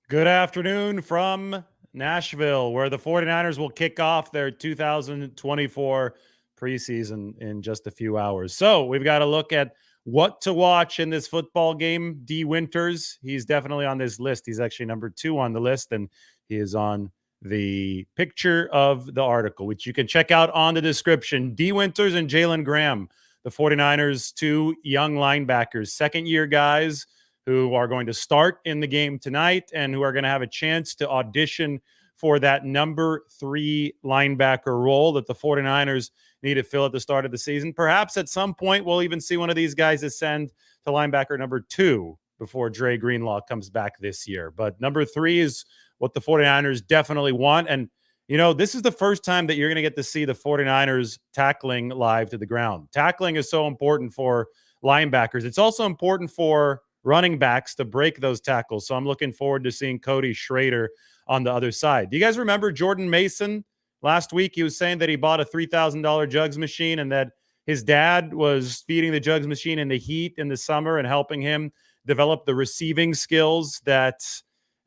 Good afternoon from Nashville, where the 49ers will kick off their 2024 preseason in just a few hours. So we've got to look at what to watch in this football game. D. Winters, he's definitely on this list. He's actually number 2 on the list, and he is on the picture of the article, which you can check out on the description. D. Winters and Jalen Graham, the 49ers, 2 young linebackers, second-year guys who are going to start in the game tonight and who are going to have a chance to audition for that number 3 linebacker role that the 49ers need to fill at the start of the season. Perhaps at some point we'll even see one of these guys ascend to linebacker number 2 before Dre Greenlaw comes back this year. But number 3 is what the 49ers definitely want. And, you know, this is the first time that you're going to get to see the 49ers tackling live to the ground. Tackling is so important for linebackers. It's also important for running backs to break those tackles. So I'm looking forward to seeing Cody Schrader on the other side. Do you guys remember Jordan Mason? Last week, he was saying that he bought a $3,000 jugs machine and that his dad was feeding the jugs machine in the heat in the summer and helping him develop the receiving skills that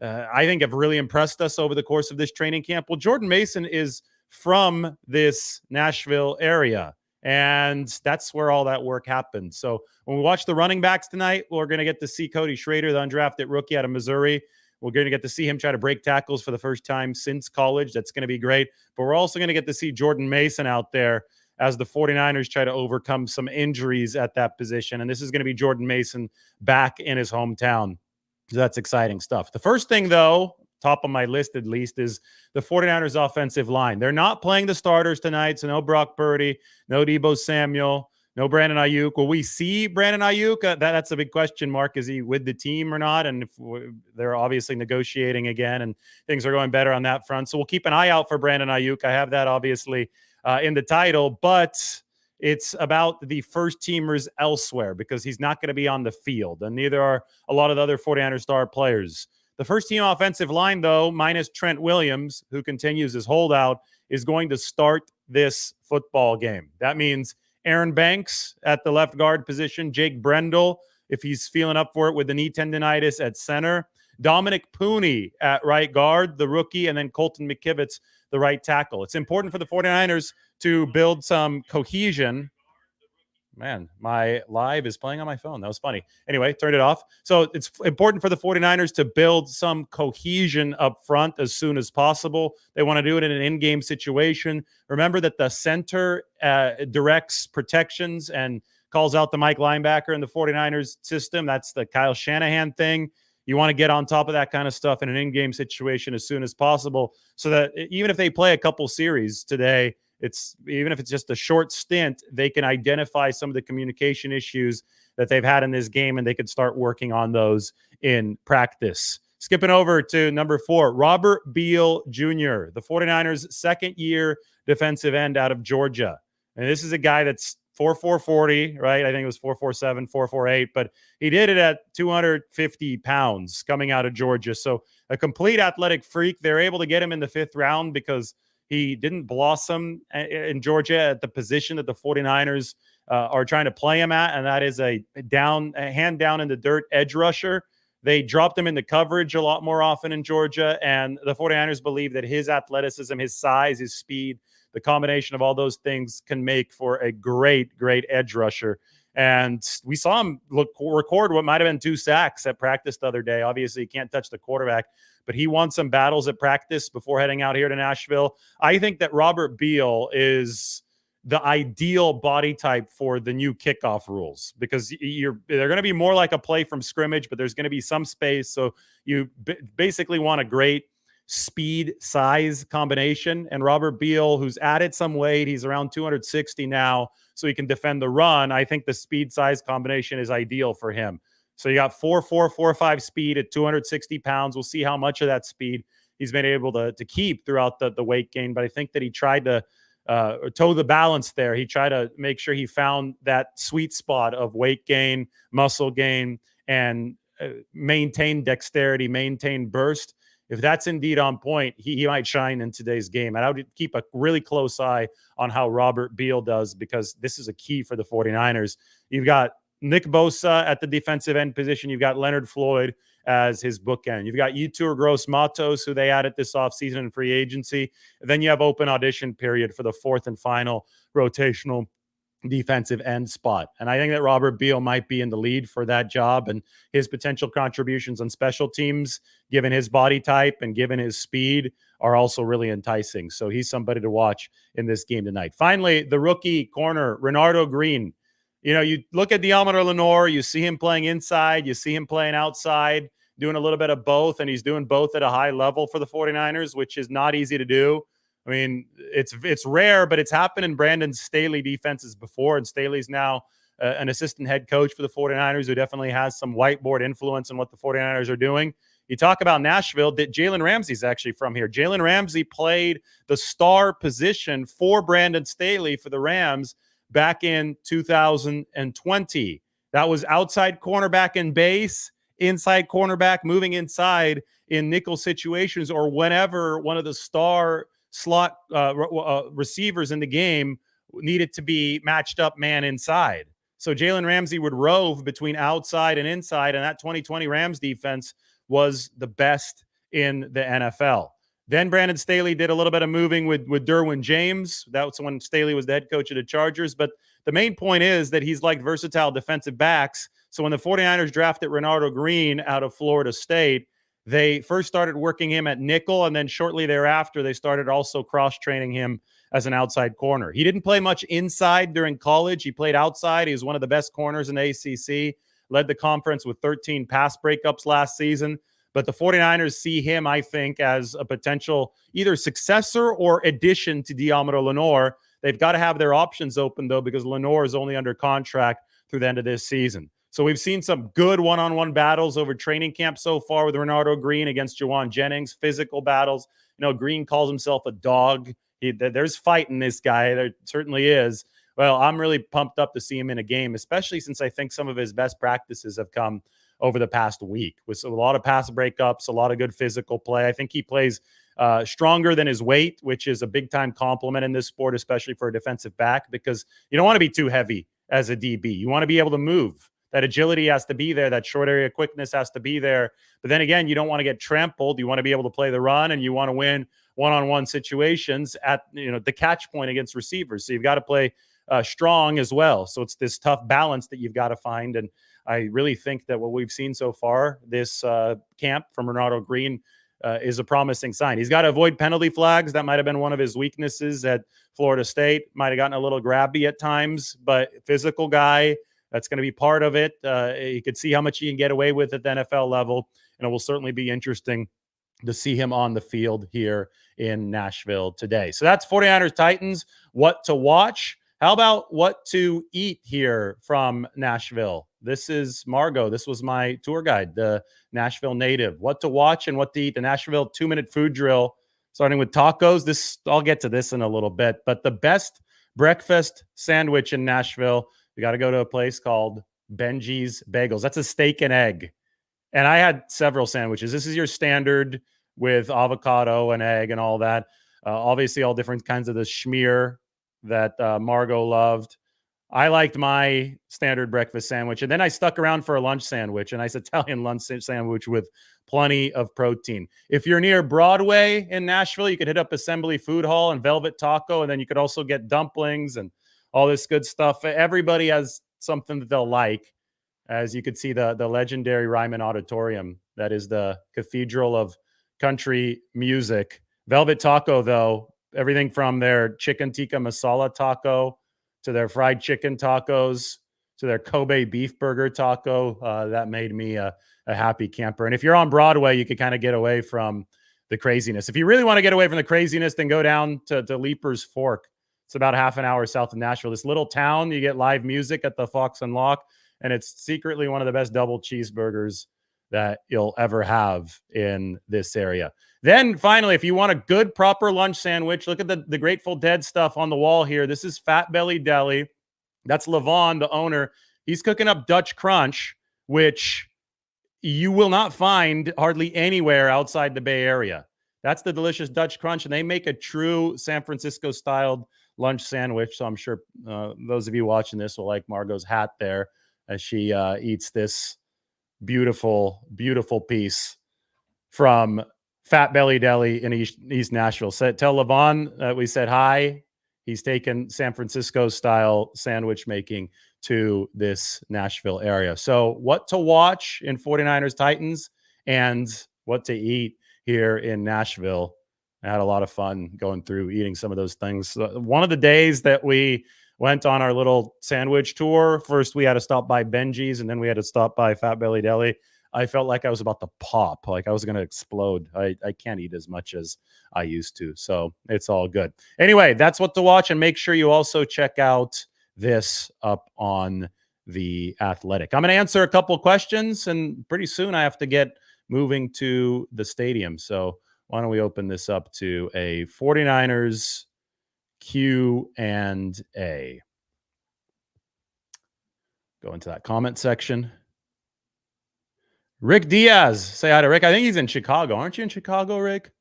I think have really impressed us over the course of this training camp. Well, Jordan Mason is from this Nashville area, and that's where all that work happened. So when we watch the running backs tonight, we're going to get to see Cody Schrader, the undrafted rookie out of Missouri. We're going to get to see him try to break tackles for the first time since college. That's going to be great. But we're also going to get to see Jordan Mason out there as the 49ers try to overcome some injuries at that position. And this is going to be Jordan Mason back in his hometown. So that's exciting stuff. The first thing, though, top of my list at least, is the 49ers offensive line. They're not playing the starters tonight, so no Brock Purdy, no Deebo Samuel, no Brandon Aiyuk. Will we see Brandon Aiyuk? That's a big question mark. Is he with the team or not? And if they're obviously negotiating again and things are going better on that front. So we'll keep an eye out for Brandon Aiyuk. I have that obviously in the title, but it's about the first teamers elsewhere because he's not going to be on the field, and neither are a lot of the other 49ers star players. The first team offensive line, though, minus Trent Williams, who continues his holdout, is going to start this football game. That means Aaron Banks at the left guard position, Jake Brendel, if he's feeling up for it with the knee tendonitis at center, Dominic Pooney at right guard, the rookie, and then Colton McKivitz, the right tackle. It's important for the 49ers to build some cohesion. Man, my live is playing on my phone. That was funny. Anyway, turned it off. So it's important for the 49ers to build some cohesion up front as soon as possible. They want to do it in an in-game situation. Remember that the center directs protections and calls out the Mike linebacker in the 49ers system. That's the Kyle Shanahan thing. You want to get on top of that kind of stuff in an in-game situation as soon as possible so that even if they play a couple series today, even if it's just a short stint, they can identify some of the communication issues that they've had in this game, and they could start working on those in practice. Skipping over to number 4, Robert Beal Jr., the 49ers' second-year defensive end out of Georgia. And this is a guy that's 4.40, right? I think it was 4.47, 4.48, but he did it at 250 pounds coming out of Georgia. So a complete athletic freak. They're able to get him in the 5th round because he didn't blossom in Georgia at the position that the 49ers are trying to play him at, and that is a hand down in the dirt edge rusher. They dropped him into coverage a lot more often in Georgia, and the 49ers believe that his athleticism, his size, his speed, the combination of all those things can make for a great, great edge rusher. And we saw him record what might have been 2 sacks at practice the other day. Obviously, he can't touch the quarterback, but he won some battles at practice before heading out here to Nashville. I think that Robert Beal is the ideal body type for the new kickoff rules because they're going to be more like a play from scrimmage, but there's going to be some space. So you basically want a great speed size combination. And Robert Beal, who's added some weight, he's around 260 now, so he can defend the run. I think the speed size combination is ideal for him. So you got 4.4, 4.5 speed at 260 pounds. We'll see how much of that speed he's been able to keep throughout the weight gain. But I think that he tried to toe the balance there. He tried to make sure he found that sweet spot of weight gain, muscle gain, and maintain dexterity, maintain burst. If that's indeed on point, he might shine in today's game. And I would keep a really close eye on how Robert Beal does because this is a key for the 49ers. You've got Nick Bosa at the defensive end position. You've got Leonard Floyd as his bookend. You've got Yetur Gross-Matos, who they added this offseason in free agency. And then you have open audition period for the fourth and final rotational defensive end spot. And I think that Robert Beal might be in the lead for that job, and his potential contributions on special teams, given his body type and given his speed, are also really enticing. So he's somebody to watch in this game tonight. Finally, the rookie corner, Renardo Green. You know, you look at Deommodore Lenoir, you see him playing inside, you see him playing outside, doing a little bit of both, and he's doing both at a high level for the 49ers, which is not easy to do. I mean, it's rare, but it's happened in Brandon Staley defenses before, and Staley's now an assistant head coach for the 49ers who definitely has some whiteboard influence on what the 49ers are doing. You talk about Nashville, that Jalen Ramsey's actually from here. Jalen Ramsey played the star position for Brandon Staley for the Rams back in 2020. That was outside cornerback in base, inside cornerback moving inside in nickel situations, or whenever one of the star slot receivers in the game needed to be matched up man inside. So Jalen Ramsey would rove between outside and inside, and that 2020 Rams defense was the best in the NFL. Then Brandon Staley did a little bit of moving with Derwin James. That was when Staley was the head coach of the Chargers. But the main point is that he's like versatile defensive backs. So when the 49ers drafted Renardo Green out of Florida State, they first started working him at nickel, and then shortly thereafter, they started also cross-training him as an outside corner. He didn't play much inside during college. He played outside. He was one of the best corners in the ACC, led the conference with 13 pass breakups last season. But the 49ers see him, I think, as a potential either successor or addition to Deommodore Lenoir. They've got to have their options open, though, because Lenoir is only under contract through the end of this season. So we've seen some good one-on-one battles over training camp so far with Renardo Green against Jawan Jennings, physical battles. You know, Green calls himself a dog. There's fight in this guy. There certainly is. Well, I'm really pumped up to see him in a game, especially since I think some of his best practices have come over the past week with a lot of pass breakups, a lot of good physical play. I think he plays stronger than his weight, which is a big-time compliment in this sport, especially for a defensive back, because you don't want to be too heavy as a DB. You want to be able to move. That agility has to be there. That short area quickness has to be there. But then again, you don't want to get trampled. You want to be able to play the run, and you want to win one-on-one situations at the catch point against receivers. So you've got to play strong as well. So it's this tough balance that you've got to find. And I really think that what we've seen so far this camp from Renardo Green is a promising sign. He's got to avoid penalty flags. That might have been one of his weaknesses at Florida State. Might have gotten a little grabby at times, but physical guy. That's going to be part of it. You could see how much he can get away with at the NFL level, and it will certainly be interesting to see him on the field here in Nashville today. So that's 49ers Titans. What to watch? How about what to eat here from Nashville? This is Margot. This was my tour guide, the Nashville native. What to watch and what to eat. The Nashville 2-minute food drill, starting with tacos. I'll get to this in a little bit, but the best breakfast sandwich in Nashville, you got to go to a place called Benji's Bagels. That's a steak and egg. And I had several sandwiches. This is your standard with avocado and egg and all that. Obviously, all different kinds of the schmear that Margot loved. I liked my standard breakfast sandwich. And then I stuck around for a lunch sandwich, a nice Italian lunch sandwich with plenty of protein. If you're near Broadway in Nashville, you could hit up Assembly Food Hall and Velvet Taco. And then you could also get dumplings and all this good stuff. Everybody has something that they'll like. As you could see, the legendary Ryman Auditorium, that is the cathedral of country music. Velvet Taco, though, everything from their chicken tikka masala taco to their fried chicken tacos to their Kobe beef burger taco, that made me a happy camper. And if you're on Broadway, you could kind of get away from the craziness. If you really want to get away from the craziness, then go down to Leaper's Fork. It's about half an hour south of Nashville. This little town, you get live music at the Fox and Lock, and it's secretly one of the best double cheeseburgers that you'll ever have in this area. Then finally, if you want a good, proper lunch sandwich, look at the Grateful Dead stuff on the wall here. This is Fat Belly Deli. That's Levon, the owner. He's cooking up Dutch Crunch, which you will not find hardly anywhere outside the Bay Area. That's the delicious Dutch Crunch, and they make a true San Francisco-styled lunch sandwich. So I'm sure those of you watching this will like Margot's hat there as she eats this beautiful, beautiful piece from Fat Belly Deli in East Nashville. Tell Levon that we said hi. He's taken San Francisco style sandwich making to this Nashville area. So what to watch in 49ers Titans and what to eat here in Nashville. I had a lot of fun going through eating some of those things. One of the days that we went on our little sandwich tour, first we had to stop by Benji's and then we had to stop by Fat Belly Deli. I felt like I was about to pop, like I was going to explode. I can't eat as much as I used to. So it's all good. Anyway, that's what to watch. And make sure you also check out this up on The Athletic. I'm going to answer a couple questions, and pretty soon I have to get moving to the stadium. So why don't we open this up to a 49ers Q&A. Go into that comment section. Rick Diaz, say hi to Rick. I think he's in Chicago. Aren't you in Chicago, Rick?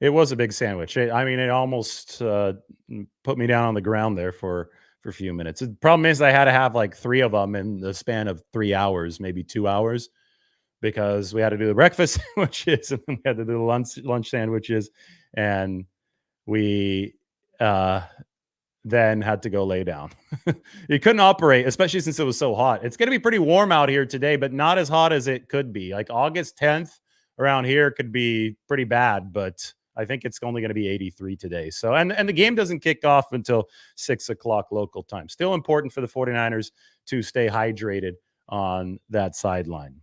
It was a big sandwich. It almost put me down on the ground there for a few minutes. The problem is I had to have like 3 of them in the span of 3 hours, maybe 2 hours, because we had to do the breakfast sandwiches and then we had to do the lunch sandwiches, and we then had to go lay down. You couldn't operate, especially since it was so hot. It's going to be pretty warm out here today, but not as hot as it could be. Like August 10th around here could be pretty bad, but I think it's only going to be 83 today. So, and the game doesn't kick off until 6 o'clock local time. Still important for the 49ers to stay hydrated on that sideline.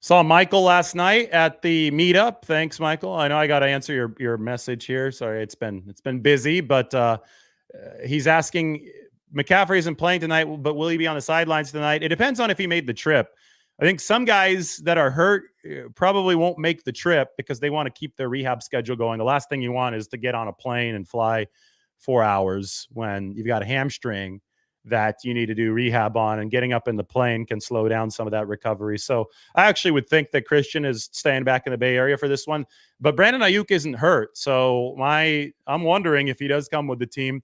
Saw Michael last night at the meetup. Thanks, Michael. I know I got to answer your message here. Sorry, it's been busy, but he's asking, McCaffrey isn't playing tonight, but will he be on the sidelines tonight? It depends on if he made the trip. I think some guys that are hurt probably won't make the trip because they want to keep their rehab schedule going. The last thing you want is to get on a plane and fly 4 hours when you've got a hamstring that you need to do rehab on, and getting up in the plane can slow down some of that recovery. So I actually would think that Christian is staying back in the Bay Area for this one, but Brandon Aiyuk isn't hurt. So I'm wondering if he does come with the team.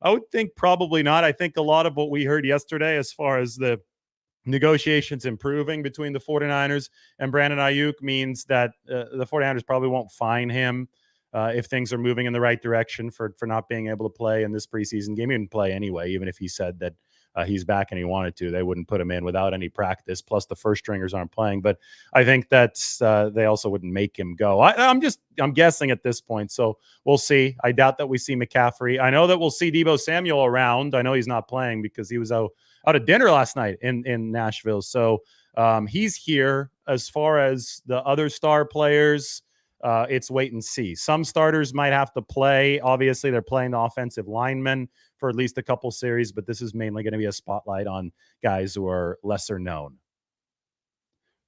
I would think probably not. I think a lot of what we heard yesterday as far as the negotiations improving between the 49ers and Brandon Aiyuk means that the 49ers probably won't fine him if things are moving in the right direction for not being able to play in this preseason game. He didn't play anyway, even if he said that he's back and he wanted to. They wouldn't put him in without any practice. Plus, the first stringers aren't playing. But I think that's they also wouldn't make him go. I'm guessing at this point. So we'll see. I doubt that we see McCaffrey. I know that we'll see Deebo Samuel around. I know he's not playing because he was out at dinner last night in Nashville. So he's here. As far as the other star players, it's wait and see. Some starters might have to play. Obviously, they're playing the offensive linemen for at least a couple series, but this is mainly going to be a spotlight on guys who are lesser known.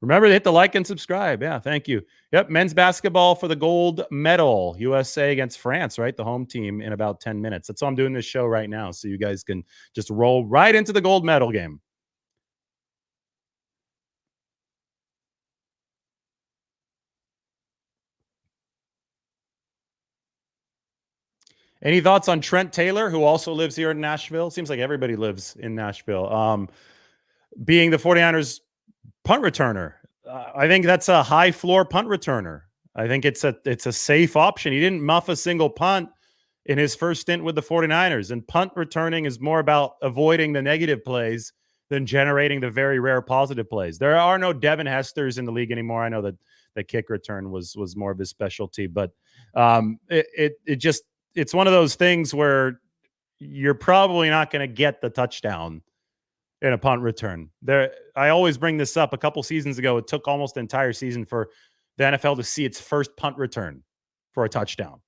Remember to hit the like and subscribe. Yeah, thank you. Yep, men's basketball for the gold medal. USA against France, right? The home team in about 10 minutes. That's why I'm doing this show right now, so you guys can just roll right into the gold medal game. Any thoughts on Trent Taylor, who also lives here in Nashville? Seems like everybody lives in Nashville. Being the 49ers punt returner. I think that's a high floor punt returner. I think it's a safe option. He didn't muff a single punt in his first stint with the 49ers. And punt returning is more about avoiding the negative plays than generating the very rare positive plays. There are no Devin Hesters in the league anymore. I know that the kick return was more of his specialty, but it's one of those things where you're probably not going to get the touchdown in a punt return. I always bring this up. A couple seasons ago, it took almost the entire season for the NFL to see its first punt return for a touchdown.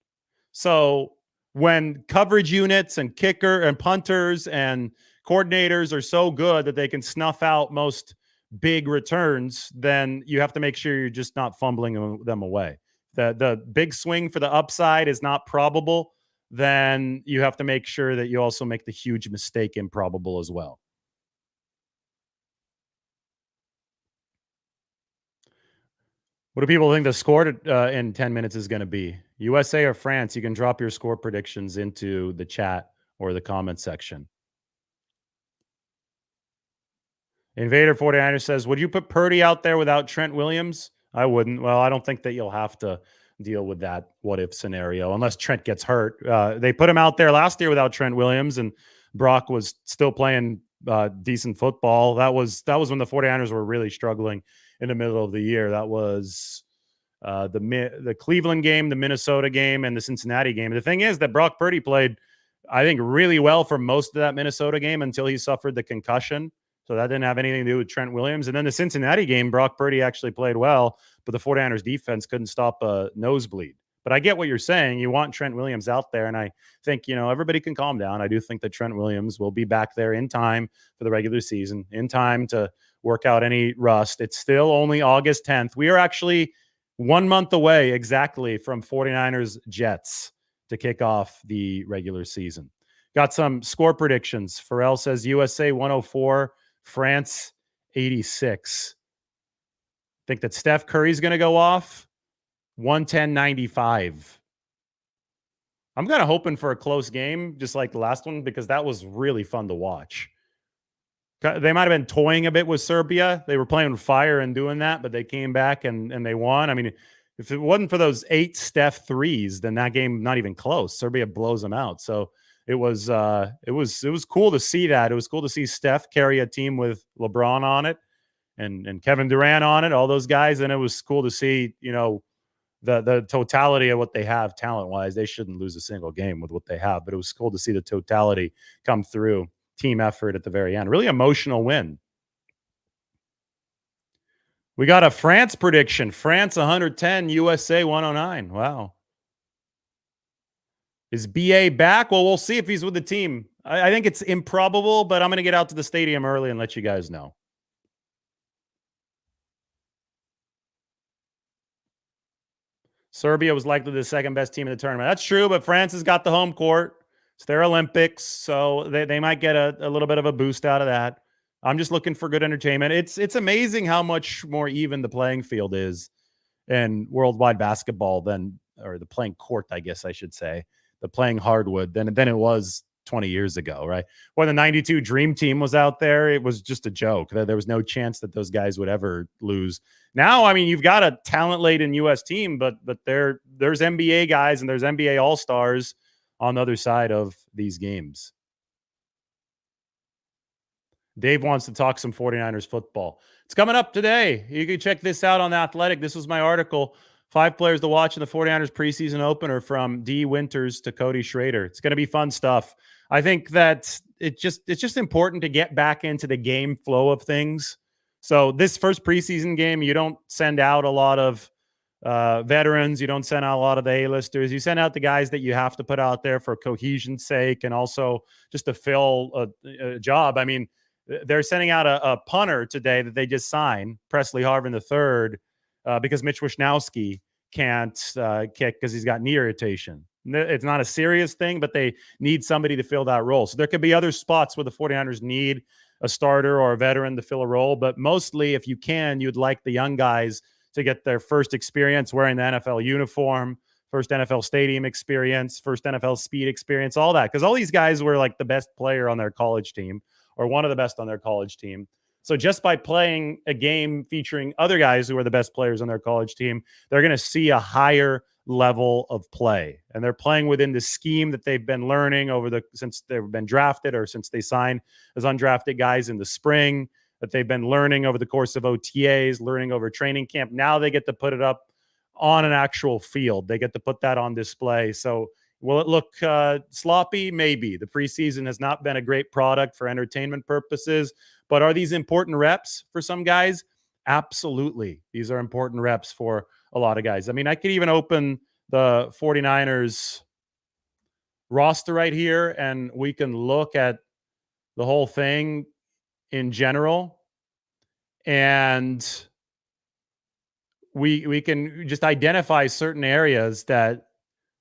So when coverage units and kicker and punters and coordinators are so good that they can snuff out most big returns, then you have to make sure you're just not fumbling them away. The big swing for the upside is not probable. Then you have to make sure that you also make the huge mistake improbable as well. What do people think the score in 10 minutes is going to be? USA or France? You can drop your score predictions into the chat or the comment section. Invader 49ers says, would you put Purdy out there without Trent Williams? I wouldn't. Well, I don't think that you'll have to deal with that what if scenario unless Trent gets hurt. They put him out there last year without Trent Williams, and Brock was still playing decent football. That was when the 49ers were really struggling in the middle of the year. That was the Cleveland game, the Minnesota game, and the Cincinnati game. The thing is that Brock Purdy played, I think, really well for most of that Minnesota game until he suffered the concussion. So that didn't have anything to do with Trent Williams. And then the Cincinnati game, Brock Purdy actually played well, but the 49ers defense couldn't stop a nosebleed. But I get what you're saying. You want Trent Williams out there, and I think, everybody can calm down. I do think that Trent Williams will be back there in time for the regular season, in time to work out any rust. It's still only August 10th. We are actually 1 month away exactly from 49ers Jets to kick off the regular season. Got some score predictions. Pharrell says USA 104, France 86. Think that Steph Curry's going to go off 110-95. I'm kind of hoping for a close game, just like the last one, because that was really fun to watch. They might have been toying a bit with Serbia. They were playing with fire and doing that, but they came back and they won. I mean, if it wasn't for those 8 Steph threes, then that game not even close. Serbia blows them out. So it was cool to see that. It was cool to see Steph carry a team with LeBron on it and Kevin Durant on it, all those guys. And it was cool to see, the totality of what they have talent-wise. They shouldn't lose a single game with what they have, but it was cool to see the totality come through. Team effort at the very end. Really emotional win. We got a France prediction. France 110, USA 109. Wow. Is BA back? Well, we'll see if he's with the team. I think it's improbable, but I'm going to get out to the stadium early and let you guys know. Serbia was likely the second best team in the tournament. That's true, but France has got the home court. It's their Olympics, so they might get a little bit of a boost out of that. I'm just looking for good entertainment. It's amazing how much more even the playing field is in worldwide basketball or the playing court, I guess I should say, the playing hardwood than it was 20 years ago, right? When the 92 Dream Team was out there, it was just a joke. There was no chance that those guys would ever lose. Now, I mean, you've got a talent-laden U.S. team, but there's NBA guys and there's NBA All-Stars on the other side of these games. Dave wants to talk some 49ers football. It's coming up today. You can check this out on The Athletic. This was my article. 5 players to watch in the 49ers preseason opener, from D. Winters to Cody Schrader. It's going to be fun stuff. I think that it's just important to get back into the game flow of things. So this first preseason game, you don't send out a lot of veterans. You don't send out a lot of the A-listers. You send out the guys that you have to put out there for cohesion's sake and also just to fill a job. I mean, they're sending out a punter today that they just signed, Presley Harvin III, because Mitch Wishnowsky can't kick because he's got knee irritation. It's not a serious thing, but they need somebody to fill that role. So there could be other spots where the 49ers need a starter or a veteran to fill a role. But mostly, if you can, you'd like the young guys to get their first experience wearing the NFL uniform, first NFL stadium experience, first NFL speed experience, all that. Because all these guys were like the best player on their college team or one of the best on their college team. So just by playing a game featuring other guys who are the best players on their college team, they're going to see a higher level of play. And they're playing within the scheme that they've been learning since they've been drafted or since they signed as undrafted guys in the spring, that they've been learning over the course of OTAs, learning over training camp. Now they get to put it up on an actual field. They get to put that on display. So will it look sloppy? Maybe. The preseason has not been a great product for entertainment purposes, but are these important reps for some guys? Absolutely. These are important reps for a lot of guys. I mean, I could even open the 49ers roster right here, and we can look at the whole thing in general. And we can just identify certain areas that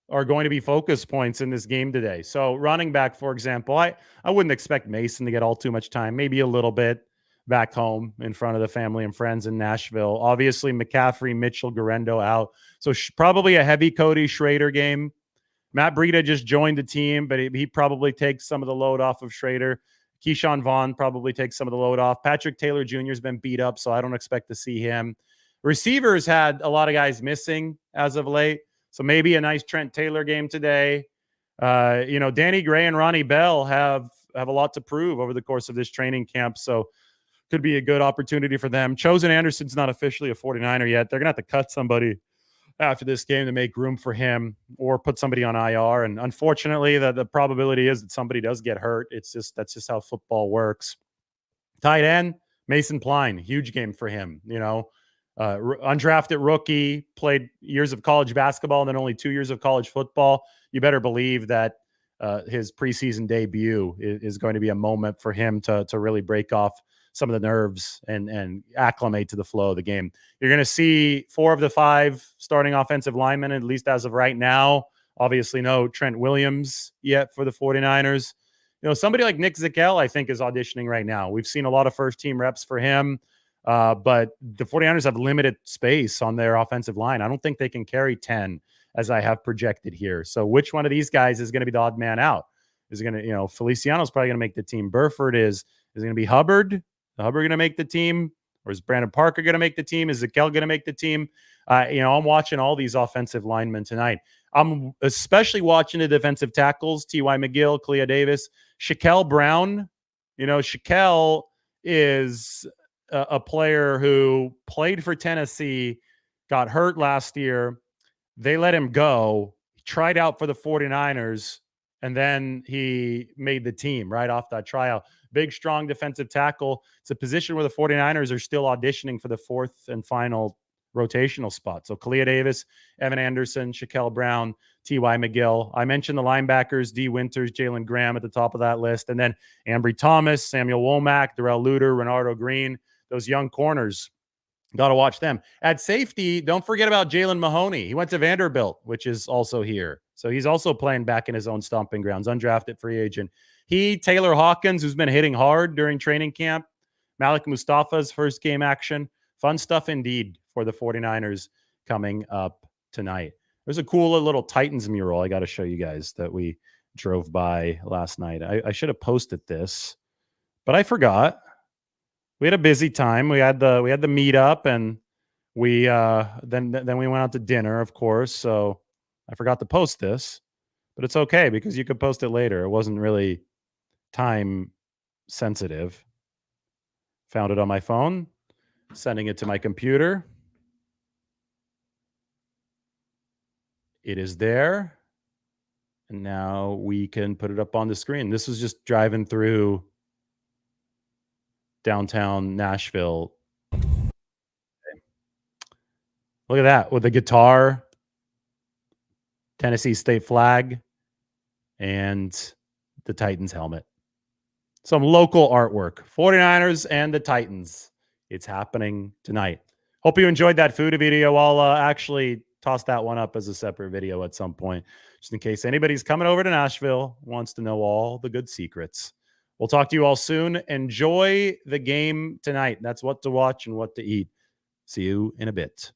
are going to be focus points in this game today. So running back, for example, I wouldn't expect Mason to get all too much time, maybe a little bit back home in front of the family and friends in Nashville. Obviously, McCaffrey, Mitchell, Garendo out. So probably a heavy Cody Schrader game. Matt Breida just joined the team, but he probably takes some of the load off of Schrader. Keyshawn Vaughn probably takes some of the load off. Patrick Taylor Jr. has been beat up, so I don't expect to see him. Receivers had a lot of guys missing as of late, so maybe a nice Trent Taylor game today. Danny Gray and Ronnie Bell have a lot to prove over the course of this training camp, so could be a good opportunity for them. Chosen Anderson's not officially a 49er yet. They're going to have to cut somebody after this game to make room for him or put somebody on IR. And unfortunately, the probability is that somebody does get hurt. That's just how football works. Tight end, Mason Pline, huge game for him. Undrafted rookie, played years of college basketball and then only 2 years of college football. You better believe that his preseason debut is going to be a moment for him to really break off some of the nerves and acclimate to the flow of the game. You're going to see 4 of the 5 starting offensive linemen, at least as of right now. Obviously, no Trent Williams yet for the 49ers. Somebody like Nick Zakelj, I think, is auditioning right now. We've seen a lot of first-team reps for him, but the 49ers have limited space on their offensive line. I don't think they can carry 10, as I have projected here. So which one of these guys is going to be the odd man out? Is it going to, Feliciano's probably going to make the team. Burford is it going to be Hubbard? Hubbard going to make the team, or is Brandon Parker going to make the team? Is Zakelj going to make the team? I'm watching all these offensive linemen tonight. I'm especially watching the defensive tackles, T.Y. McGill, Clea Davis, Shaquille Brown. Shaquille is a player who played for Tennessee, got hurt last year. They let him go, tried out for the 49ers, and then he made the team right off that tryout. Big, strong defensive tackle. It's a position where the 49ers are still auditioning for the 4th and final rotational spot. So Kalia Davis, Evan Anderson, Shaquille Brown, T.Y. McGill. I mentioned the linebackers, D. Winters, Jalen Graham at the top of that list. And then Ambry Thomas, Samuel Womack, Darrell Luter, Renardo Green, those young corners. Got to watch them. At safety, don't forget about Jalen Mahoney. He went to Vanderbilt, which is also here. So he's also playing back in his own stomping grounds, undrafted free agent. Taylor Hawkins, who's been hitting hard during training camp. Malik Mustafa's first game action. Fun stuff indeed for the 49ers coming up tonight. There's a cool little Titans mural I got to show you guys that we drove by last night. I should have posted this, but I forgot. We had a busy time. We had the meetup, and we then we went out to dinner, of course. So I forgot to post this, but it's okay because you could post it later. It wasn't really time sensitive. Found it on my phone, sending it to my computer. It is there. And now we can put it up on the screen. This was just driving through downtown Nashville. Look at that with the guitar, Tennessee state flag, and the Titans helmet. Some local artwork. 49ers and the Titans. It's happening tonight. Hope you enjoyed that food video. I'll actually toss that one up as a separate video at some point, just in case anybody's coming over to Nashville, wants to know all the good secrets. We'll talk to you all soon. Enjoy the game tonight. That's what to watch and what to eat. See you in a bit.